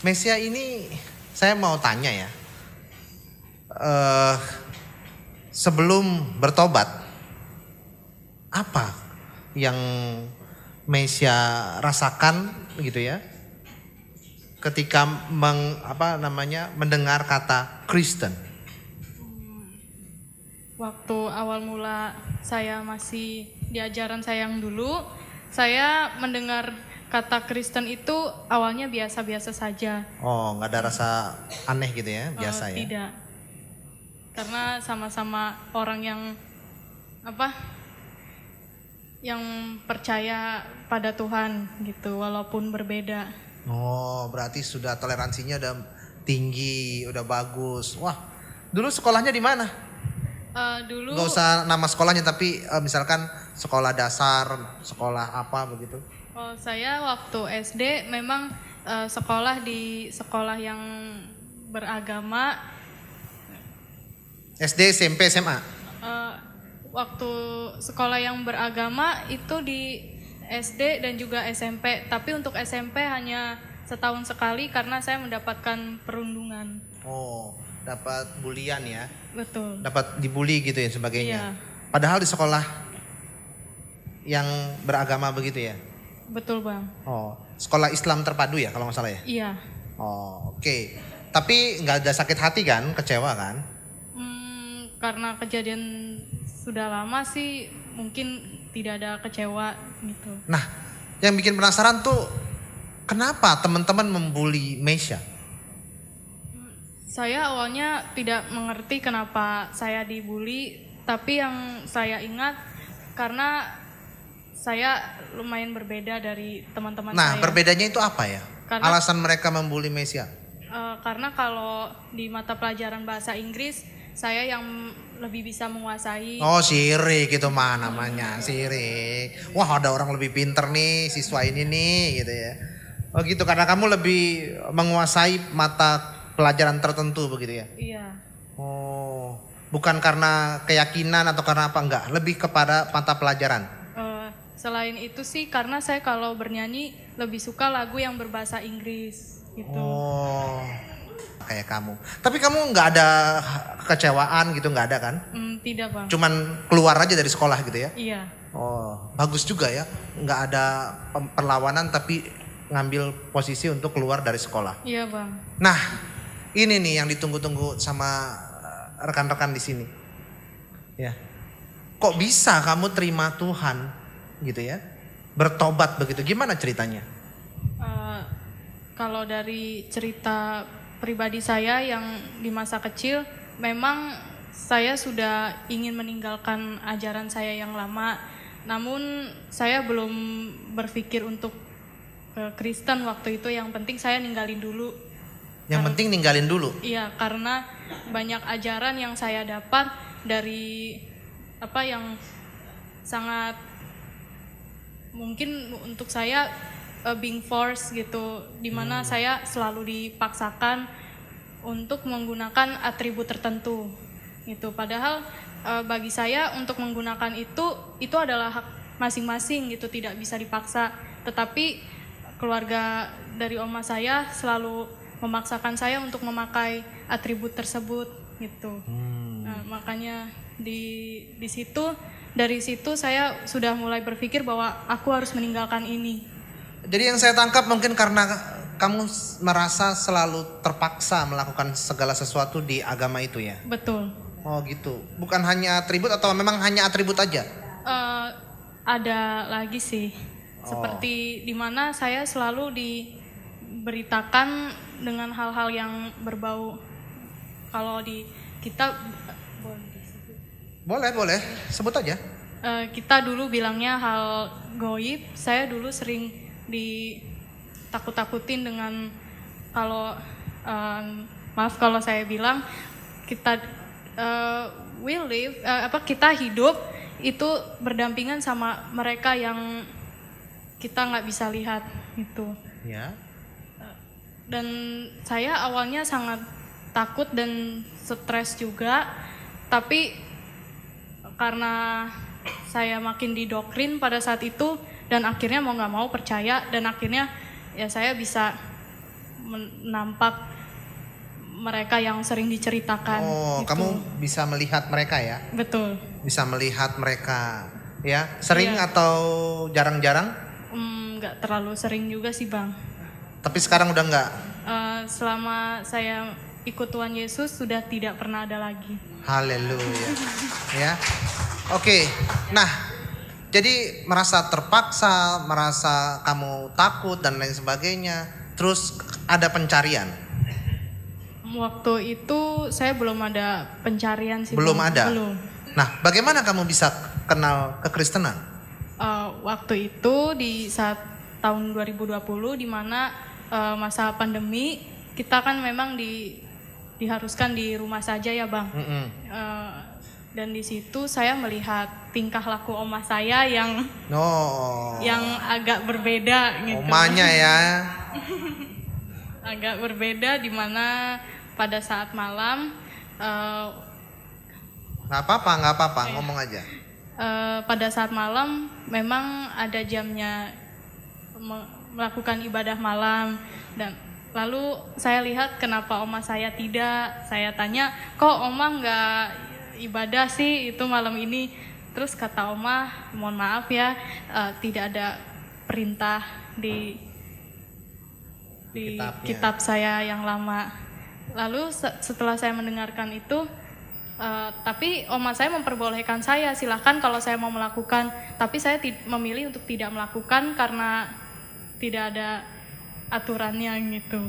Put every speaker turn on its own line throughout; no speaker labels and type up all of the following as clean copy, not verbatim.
Mesia ini saya mau tanya ya. Eh, Sebelum bertobat, apa yang Mesia rasakan gitu ya? Ketika mendengar kata Kristen.
Waktu awal mula saya masih di ajaran saya yang dulu, saya mendengar kata Kristen itu awalnya biasa-biasa saja.
Oh, nggak ada rasa aneh gitu ya, biasa ya?
Tidak, karena sama-sama orang yang percaya pada Tuhan gitu, walaupun berbeda.
Oh, berarti sudah toleransinya udah tinggi, udah bagus. Wah, dulu sekolahnya di mana?
Dulu
Gak usah nama sekolahnya, tapi misalkan sekolah dasar, sekolah apa begitu?
saya waktu SD memang sekolah di sekolah yang beragama.
SD, SMP, SMA?
Waktu sekolah yang beragama itu di SD dan juga SMP, tapi untuk SMP hanya setahun sekali karena saya mendapatkan perundungan.
Oh, dapat bulian ya?
Betul.
Dapat dibully gitu ya sebagainya.
Iya.
Padahal di sekolah yang beragama begitu ya?
Betul bang.
Oh, sekolah Islam terpadu ya kalau nggak salah ya?
Iya.
Oh, oke. Tapi nggak ada sakit hati kan? Kecewa kan?
Karena kejadian sudah lama sih mungkin tidak ada kecewa gitu.
Nah, yang bikin penasaran tuh kenapa teman-teman membuli Mesia?
Saya awalnya tidak mengerti kenapa saya dibully, tapi yang saya ingat karena saya lumayan berbeda dari teman-teman
Nah,
saya.
berbedanya itu apa ya? Alasan mereka membuli Mesia?
Karena kalau di mata pelajaran bahasa Inggris, saya yang lebih bisa menguasai.
Oh, sirik itu mah namanya, sirik. Wah, ada orang lebih pinter nih, siswa ini nih gitu ya. Oh gitu, karena kamu lebih menguasai mata pelajaran tertentu begitu ya?
Iya.
Oh, bukan karena keyakinan atau karena apa, enggak, lebih kepada mata pelajaran.
Selain itu sih karena saya kalau bernyanyi lebih suka lagu yang berbahasa Inggris gitu.
Oh, kayak kamu. Tapi kamu nggak ada kekecewaan gitu, nggak ada kan?
Tidak bang.
Cuman keluar aja dari sekolah gitu ya?
Iya.
Oh, bagus juga ya. Nggak ada perlawanan tapi ngambil posisi untuk keluar dari sekolah.
Iya bang.
Nah, ini nih yang ditunggu-tunggu sama rekan-rekan di sini. Ya, kok bisa kamu terima Tuhan gitu ya? Bertobat begitu, gimana ceritanya?
Kalau dari cerita pribadi saya yang di masa kecil, memang saya sudah ingin meninggalkan ajaran saya yang lama, namun saya belum berpikir untuk ke Kristen waktu itu. Yang penting saya ninggalin dulu.
Yang penting ninggalin dulu.
Iya, karena banyak ajaran yang saya dapat dari yang sangat mungkin untuk saya being forced gitu, dimana saya selalu dipaksakan untuk menggunakan atribut tertentu gitu. Padahal bagi saya untuk menggunakan itu adalah hak masing-masing gitu, tidak bisa dipaksa. Tetapi keluarga dari oma saya selalu memaksakan saya untuk memakai atribut tersebut gitu. Nah, makanya di situ, dari situ saya sudah mulai berpikir bahwa aku harus meninggalkan ini.
Jadi yang saya tangkap mungkin karena kamu merasa selalu terpaksa melakukan segala sesuatu di agama itu ya?
Betul.
Oh gitu, bukan hanya atribut atau memang hanya atribut aja?
Ada lagi sih, seperti dimana saya selalu diberitakan dengan hal-hal yang berbau, kalau di kita
Boleh, sebut aja.
kita dulu bilangnya hal goib. Saya dulu sering ditakut-takutin dengan maaf kalau saya bilang kita kita hidup itu berdampingan sama mereka yang kita nggak bisa lihat gitu.
Ya.
Dan saya awalnya sangat takut dan stres juga, tapi karena saya makin didoktrin pada saat itu dan akhirnya mau nggak mau percaya, dan akhirnya ya saya bisa nampak mereka yang sering diceritakan.
Oh,
gitu.
kamu bisa melihat mereka ya?
Betul.
Bisa melihat mereka ya? Sering
Iya.
atau jarang-jarang?
Nggak terlalu sering juga sih Bang.
Tapi sekarang udah enggak?
Selama saya ikut Tuhan Yesus sudah tidak pernah ada lagi.
Haleluya. Ya. Oke. Nah, jadi merasa terpaksa, merasa kamu takut dan lain sebagainya. Terus ada pencarian.
Waktu itu saya belum ada pencarian sih.
Belum
Bang.
ada.
Belum.
Nah, bagaimana kamu bisa kenal kekristenan?
Waktu itu di saat tahun 2020 di mana masa pandemi kita kan memang diharuskan di rumah saja ya Bang. Dan di situ saya melihat tingkah laku oma saya yang
Oh.
yang agak berbeda gitu.
Omanya ya.
Agak berbeda di mana pada saat malam
Nggak apa-apa, ngomong aja.
pada saat malam memang ada jamnya melakukan ibadah malam, dan lalu saya lihat kenapa oma saya tidak. Saya tanya, kok oma nggak ibadah sih itu malam ini? Terus kata oma, mohon maaf ya, tidak ada perintah di
Kitabnya.
kitab saya yang lama. Lalu setelah saya mendengarkan itu, tapi oma saya memperbolehkan saya, silahkan kalau saya mau melakukan. Tapi saya memilih untuk tidak melakukan karena tidak ada aturannya gitu.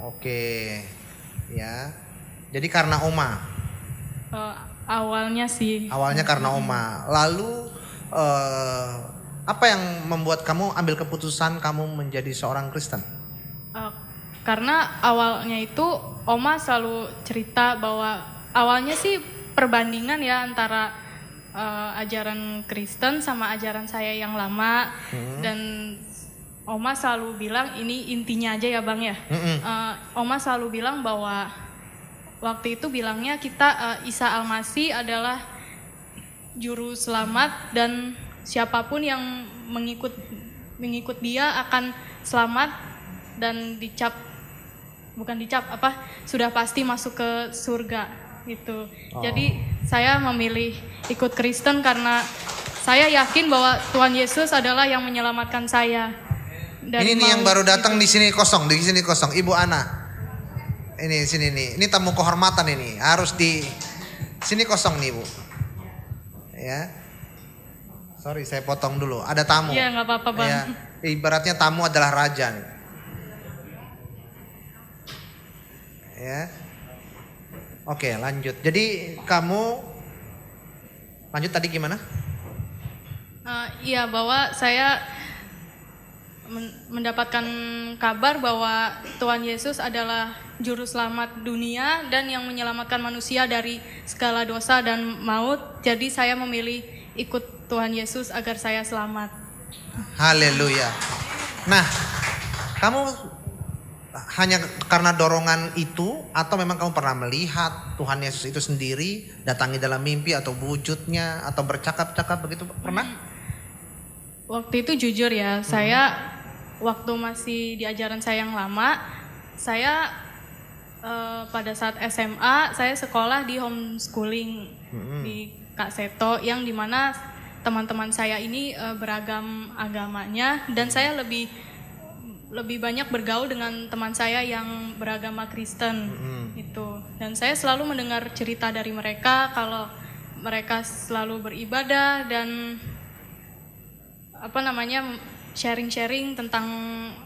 Oke. Ya. Jadi karena oma.
Awalnya sih.
Awalnya karena oma. Lalu apa yang membuat kamu ambil keputusan kamu menjadi seorang Kristen?
Karena awalnya itu oma selalu cerita bahwa awalnya sih perbandingan ya antara ajaran Kristen sama ajaran saya yang lama. Dan oma selalu bilang, ini intinya aja ya Bang ya. Oma selalu bilang bahwa waktu itu bilangnya kita Isa Al-Masih adalah juru selamat dan siapapun yang mengikut dia akan selamat dan sudah pasti masuk ke surga gitu. Jadi saya memilih ikut Kristen karena saya yakin bahwa Tuhan Yesus adalah yang menyelamatkan saya.
Ini nih yang baru datang di sini kosong, Ibu Ana. Ini sini nih. Ini tamu kehormatan ini. Harus di sini kosong nih, Bu. Ya. Sorry, saya potong dulu. Ada tamu.
Iya, nggak apa-apa, Bang.
Ya. Ibaratnya tamu adalah raja nih. Ya. Oke, lanjut. Jadi kamu lanjut tadi gimana?
Iya, bahwa saya mendapatkan kabar bahwa Tuhan Yesus adalah juru selamat dunia dan yang menyelamatkan manusia dari segala dosa dan maut. Jadi saya memilih ikut Tuhan Yesus agar saya selamat.
Haleluya. Nah, kamu hanya karena dorongan itu atau memang kamu pernah melihat Tuhan Yesus itu sendiri datangi dalam mimpi atau wujudnya atau bercakap-cakap begitu, pernah?
Waktu itu jujur ya, saya waktu masih di ajaran saya yang lama, saya pada saat SMA saya sekolah di homeschooling di Kak Seto, yang dimana teman-teman saya ini beragam agamanya, dan saya lebih banyak bergaul dengan teman saya yang beragama Kristen itu. Dan saya selalu mendengar cerita dari mereka kalau mereka selalu beribadah dan sharing-sharing tentang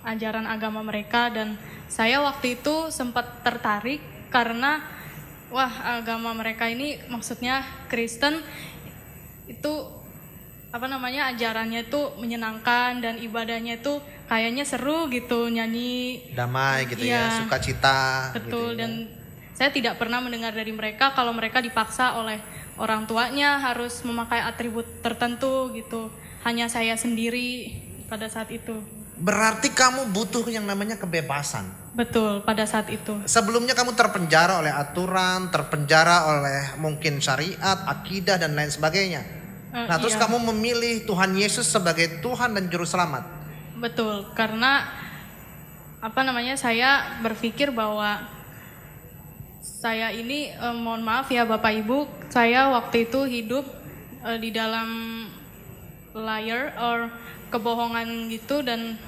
ajaran agama mereka. Dan saya waktu itu sempat tertarik karena agama mereka ini, maksudnya Kristen itu ajarannya itu menyenangkan dan ibadahnya itu kayaknya seru gitu, nyanyi
damai gitu ya, sukacita.
Betul,
gitu ya.
dan saya tidak pernah mendengar dari mereka kalau mereka dipaksa oleh orang tuanya harus memakai atribut tertentu gitu. Hanya saya sendiri pada saat itu.
Berarti kamu butuh yang namanya kebebasan.
Betul, pada saat itu.
Sebelumnya kamu terpenjara oleh aturan, terpenjara oleh mungkin syariat, akidah dan lain sebagainya. Nah, terus kamu memilih Tuhan Yesus sebagai Tuhan dan Juru Selamat.
Betul, karena saya berpikir bahwa saya ini mohon maaf ya Bapak Ibu, saya waktu itu hidup di dalam liar or kebohongan gitu, dan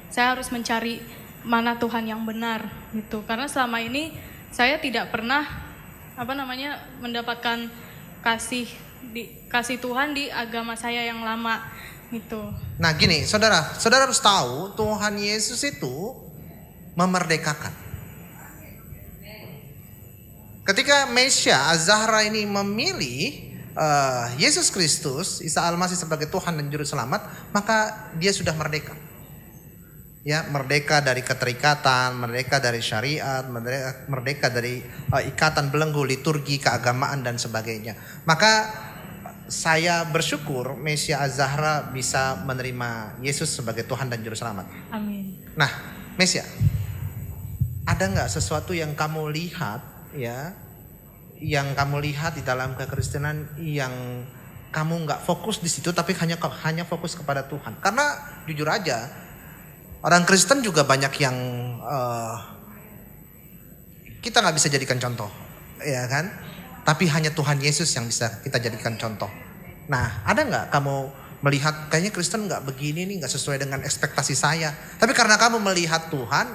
saya harus mencari mana Tuhan yang benar gitu. Karena selama ini saya tidak pernah mendapatkan kasih Tuhan di agama saya yang lama gitu.
Nah gini, saudara harus tahu Tuhan Yesus itu memerdekakan. Ketika Mesya Az-Zahra ini memilih Yesus Kristus, Isa Al-Masih sebagai Tuhan dan Juru Selamat, maka dia sudah merdeka. Ya, merdeka dari keterikatan, merdeka dari syariat, merdeka dari ikatan belenggu liturgi, keagamaan dan sebagainya. Maka saya bersyukur Mesya Az-Zahra bisa menerima Yesus sebagai Tuhan dan Juru Selamat.
Amin.
Nah, Mesya, ada nggak sesuatu yang kamu lihat, ya, yang kamu lihat di dalam kekristenan yang kamu nggak fokus di situ, tapi hanya fokus kepada Tuhan? Karena jujur aja, orang Kristen juga banyak yang kita nggak bisa jadikan contoh, ya kan? Tapi hanya Tuhan Yesus yang bisa kita jadikan contoh. Nah, ada nggak kamu melihat kayaknya Kristen nggak begini nih, nggak sesuai dengan ekspektasi saya. Tapi karena kamu melihat Tuhan,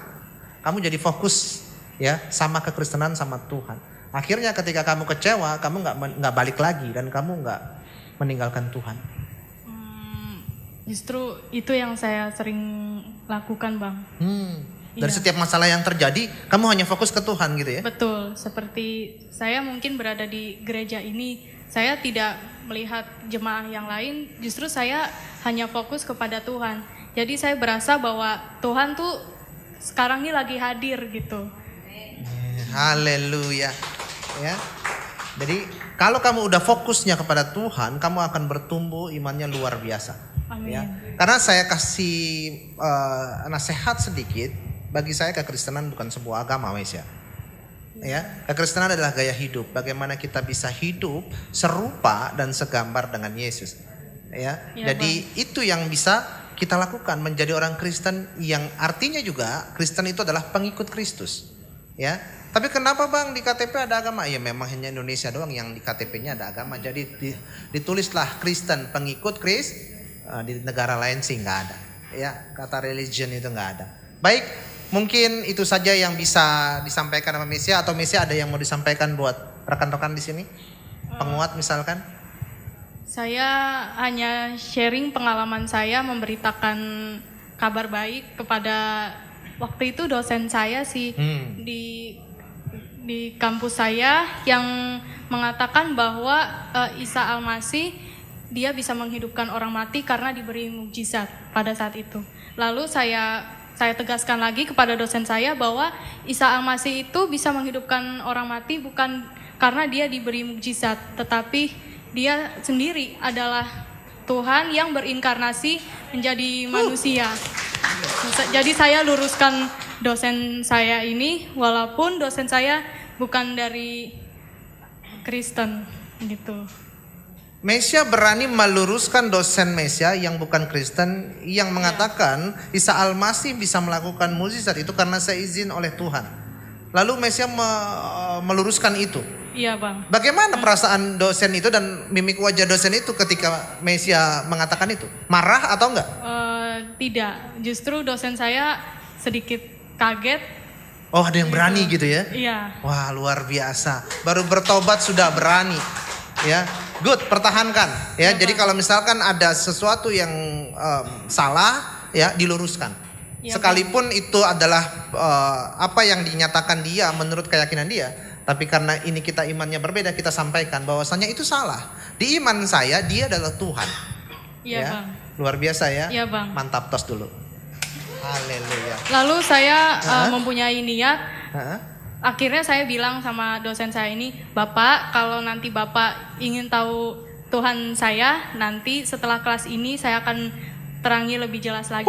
kamu jadi fokus ya sama kekristenan, sama Tuhan. Akhirnya ketika kamu kecewa, kamu nggak balik lagi dan kamu nggak meninggalkan Tuhan.
Justru itu yang saya sering lakukan, Bang.
Dari
Iya.
setiap masalah yang terjadi, kamu hanya fokus ke Tuhan gitu ya?
Betul, seperti saya mungkin berada di gereja ini, saya tidak melihat jemaah yang lain, justru saya hanya fokus kepada Tuhan. Jadi saya berasa bahwa Tuhan tuh sekarang ini lagi hadir gitu.
Haleluya. Ya. Jadi kalau kamu udah fokusnya kepada Tuhan, kamu akan bertumbuh imannya luar biasa.
Amin.
Ya. Karena saya kasih nasihat sedikit, bagi saya kekristenan bukan sebuah agama, Mesya. Ya, kekristenan adalah gaya hidup. Bagaimana kita bisa hidup serupa dan segambar dengan Yesus. Ya. Jadi itu yang bisa kita lakukan, menjadi orang Kristen, yang artinya juga Kristen itu adalah pengikut Kristus. Ya. Tapi kenapa Bang di KTP ada agama? Ya memang hanya Indonesia doang yang di KTP-nya ada agama. Jadi ditulislah Kristen pengikut Kristus. Di negara lain sih nggak ada. Ya, kata religion itu nggak ada. Baik, mungkin itu saja yang bisa disampaikan sama Mesya, atau Mesya ada yang mau disampaikan buat rekan-rekan di sini? Penguat misalkan?
Saya hanya sharing pengalaman saya memberitakan kabar baik kepada waktu itu dosen saya sih di kampus saya, yang mengatakan bahwa Isa Al-Masih dia bisa menghidupkan orang mati karena diberi mukjizat pada saat itu. Lalu saya tegaskan lagi kepada dosen saya bahwa Isa Al-Masih itu bisa menghidupkan orang mati bukan karena dia diberi mukjizat, tetapi dia sendiri adalah Tuhan yang berinkarnasi menjadi manusia. Jadi saya luruskan dosen saya ini, walaupun dosen saya bukan dari Kristen gitu.
Mesya berani meluruskan dosen Mesya yang bukan Kristen, yang mengatakan Isa Al-Masih bisa melakukan mukjizat itu karena seizin oleh Tuhan. Lalu Mesya meluruskan itu.
Iya Bang.
Bagaimana perasaan dosen itu dan mimik wajah dosen itu ketika Mesya mengatakan itu? Marah atau enggak?
Tidak, justru dosen saya sedikit kaget.
Oh, ada yang berani gitu ya?
Iya.
Wah, luar biasa. Baru bertobat sudah berani. Ya, good, pertahankan. Ya, jadi kalau misalkan ada sesuatu yang salah, ya diluruskan. Ya, sekalipun itu adalah apa yang dinyatakan dia menurut keyakinan dia, tapi karena ini kita imannya berbeda, kita sampaikan bahwasanya itu salah. Di iman saya dia adalah Tuhan.
Iya ya, Bang.
Luar biasa ya.
Iya Bang.
Mantap, tos dulu. Haleluya.
Lalu saya mempunyai niat. Akhirnya saya bilang sama dosen saya ini, Bapak, kalau nanti Bapak ingin tahu Tuhan saya, nanti setelah kelas ini saya akan terangi lebih jelas lagi.